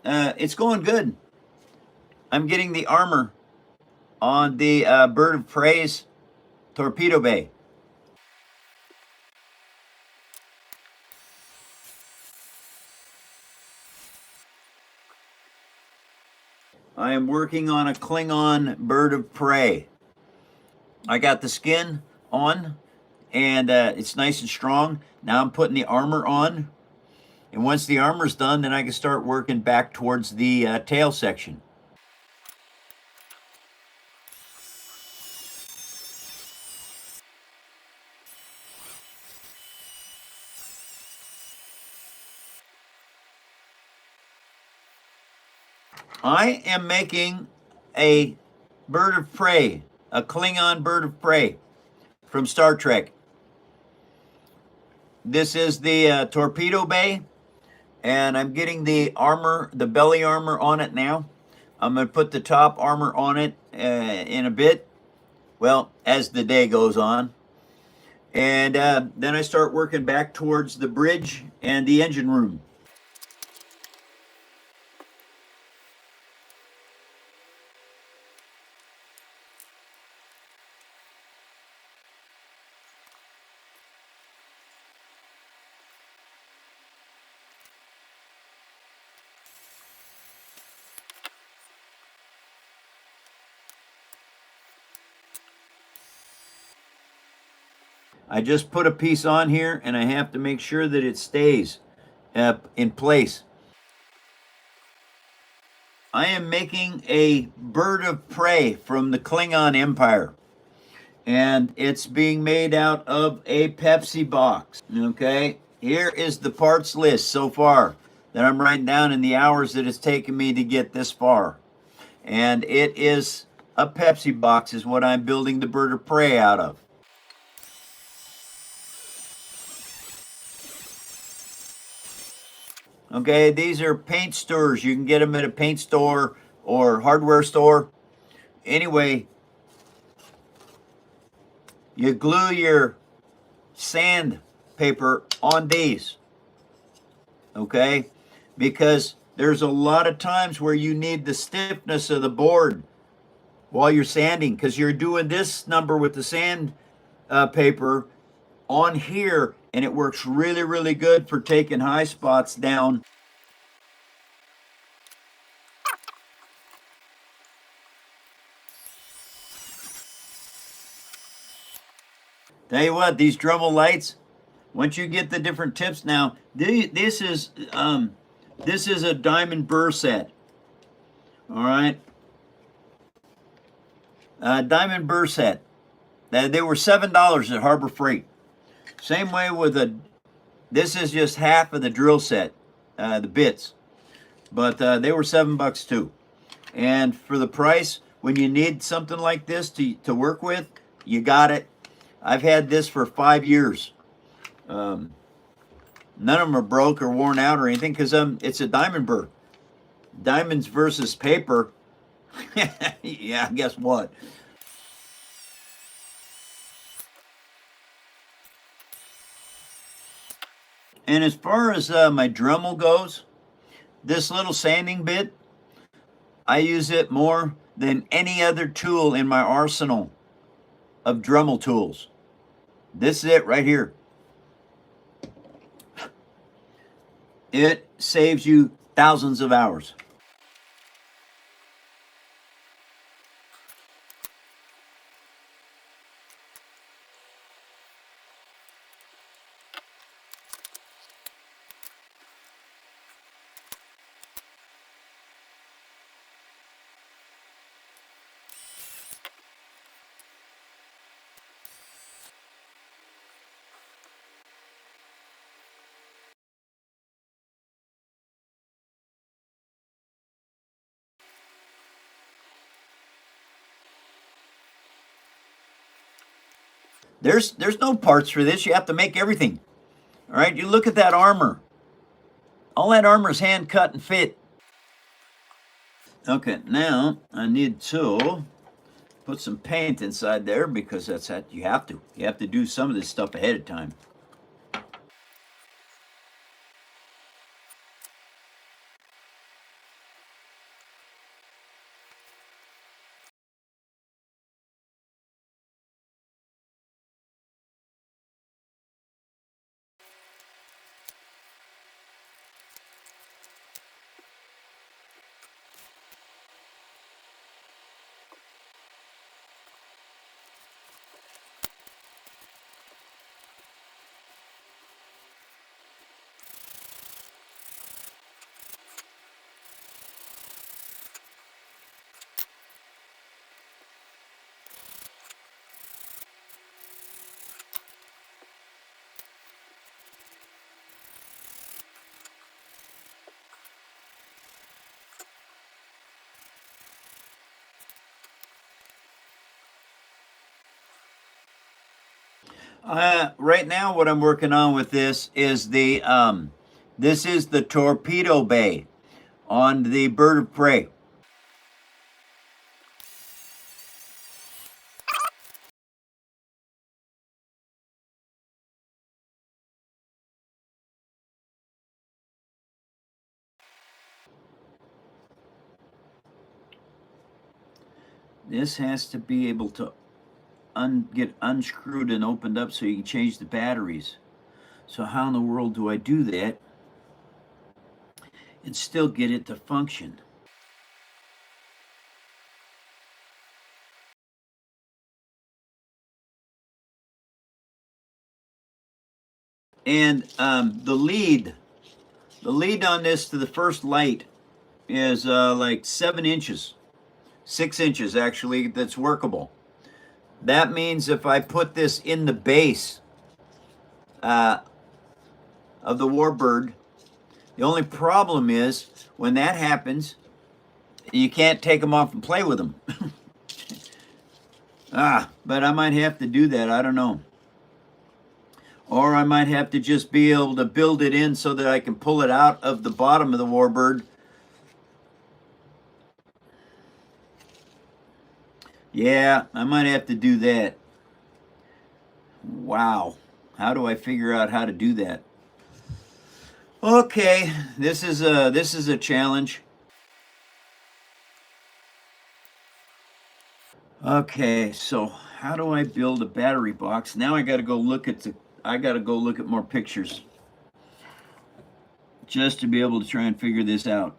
It's going good. I'm getting the armor on the Bird of Prey's torpedo bay. I am working on a Klingon Bird of Prey. I got the skin on, and it's nice and strong. Now I'm putting the armor on, and once the armor's done, then I can start working back towards the tail section. I am making a bird of prey, a Klingon bird of prey from Star Trek. This is the torpedo bay, and I'm getting the armor, the belly armor on it now. I'm going to put the top armor on it in a bit, well, as the day goes on. And then I start working back towards the bridge and the engine room. I just put a piece on here, and I have to make sure that it stays in place. I am making a bird of prey from the Klingon Empire, and it's being made out of a Pepsi box. Okay, here is the parts list so far that I'm writing down in the hours that it's taken me to get this far. And it is a Pepsi box is what I'm building the bird of prey out of. Okay, these are paint stirrers. You can get them at a paint store or hardware store. Anyway, you glue your sandpaper on these, okay? Because there's a lot of times where you need the stiffness of the board while you're sanding, because you're doing this number with the sand paper on here, and it works really, really good for taking high spots down. Tell you what, these Dremel lights, once you get the different tips now, this is a diamond burr set. All right, diamond burr set. They were $7 at Harbor Freight. Same way with this is just half of the drill set, the bits, but they were $7 too. And for the price, when you need something like this to work with, you got it. I've had this for 5 years. None of them are broke or worn out or anything, because it's a diamond burr. Diamonds versus paper. Yeah, guess what? And as far as my Dremel goes, this little sanding bit, I use it more than any other tool in my arsenal of Dremel tools. This is it right here. It saves you thousands of hours. There's no parts for this. You have to make everything. All right, you look at that armor. All that armor is hand cut and fit. Okay, now I need to put some paint inside there, because that's that you have to. You have to do some of this stuff ahead of time. Right now, what I'm working on with this is this is the torpedo bay on the bird of prey. This has to be able to get unscrewed and opened up so you can change the batteries. So how in the world do I do that and still get it to function? And the lead on this to the first light is like 7 inches, 6 inches actually, that's workable. That means if I put this in the base of the warbird, the only problem is when that happens, you can't take them off and play with them. But I might have to do that. I don't know. Or I might have to just be able to build it in so that I can pull it out of the bottom of the warbird. Yeah, I might have to do that. Wow. How do I figure out how to do that? Okay, this is a challenge. Okay, so how do I build a battery box? Now I got to go look at more pictures just to be able to try and figure this out.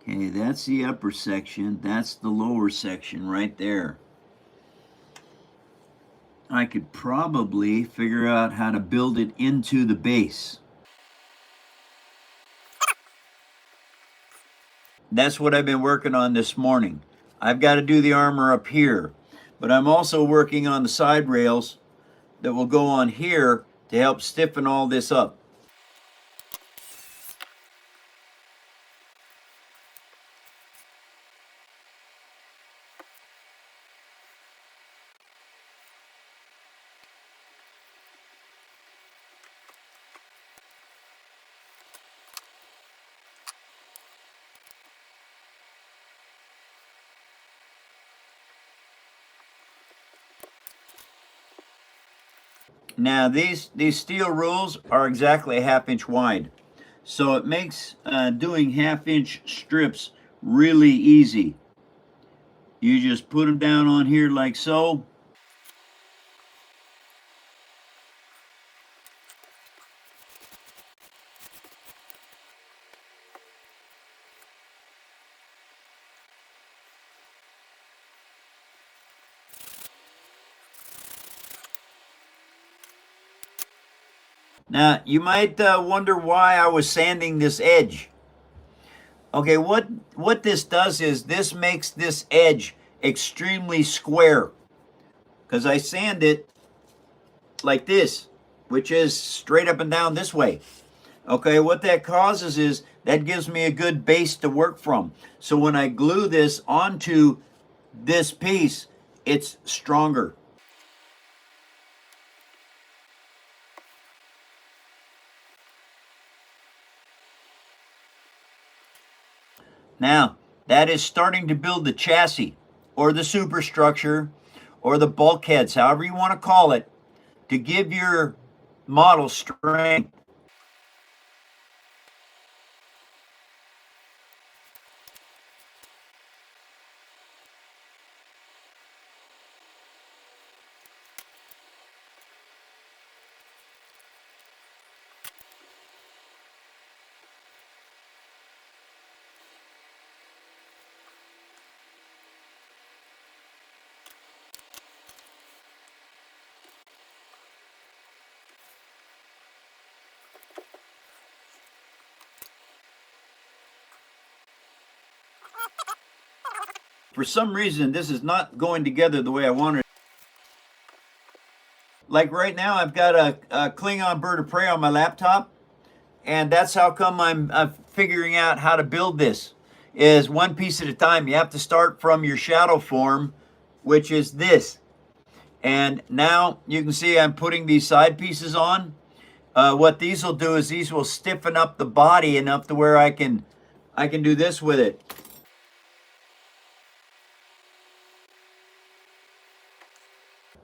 Okay, that's the upper section. That's the lower section right there. I could probably figure out how to build it into the base. That's what I've been working on this morning. I've got to do the armor up here, but I'm also working on the side rails that will go on here to help stiffen all this up. Now these steel rules are exactly a 1/2 inch wide, so it makes doing 1/2 inch strips really easy. You just put them down on here like so. Now you might wonder why I was sanding this edge. Okay, what this does is this makes this edge extremely square because I sand it like this, which is straight up and down this way. Okay, what that causes is that gives me a good base to work from. So when I glue this onto this piece, it's stronger. Now, that is starting to build the chassis or the superstructure or the bulkheads, however you want to call it, to give your model strength. For some reason, this is not going together the way I wanted. Like right now, I've got a Klingon bird of prey on my laptop, and that's how come I'm figuring out how to build this. Is one piece at a time. You have to start from your shadow form, which is this. And now you can see I'm putting these side pieces on. What these will do is these will stiffen up the body enough to where I can do this with it.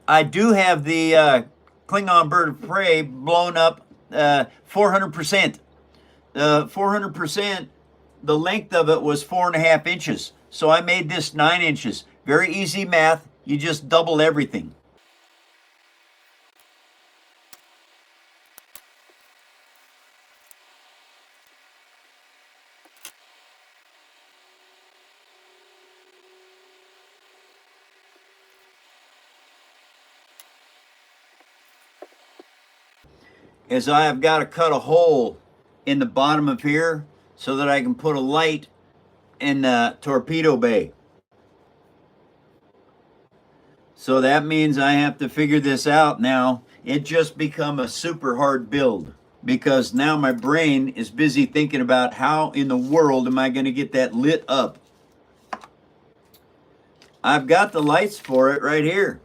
I do have the Klingon bird of prey blown up 400%. 400%, the length of it was 4.5 inches. So I made this 9 inches. Very easy math. You just double everything. Is I have got to cut a hole in the bottom of here so that I can put a light in the torpedo bay. So that means I have to figure this out now. It just become a super hard build because now my brain is busy thinking about how in the world am I going to get that lit up. I've got the lights for it right here.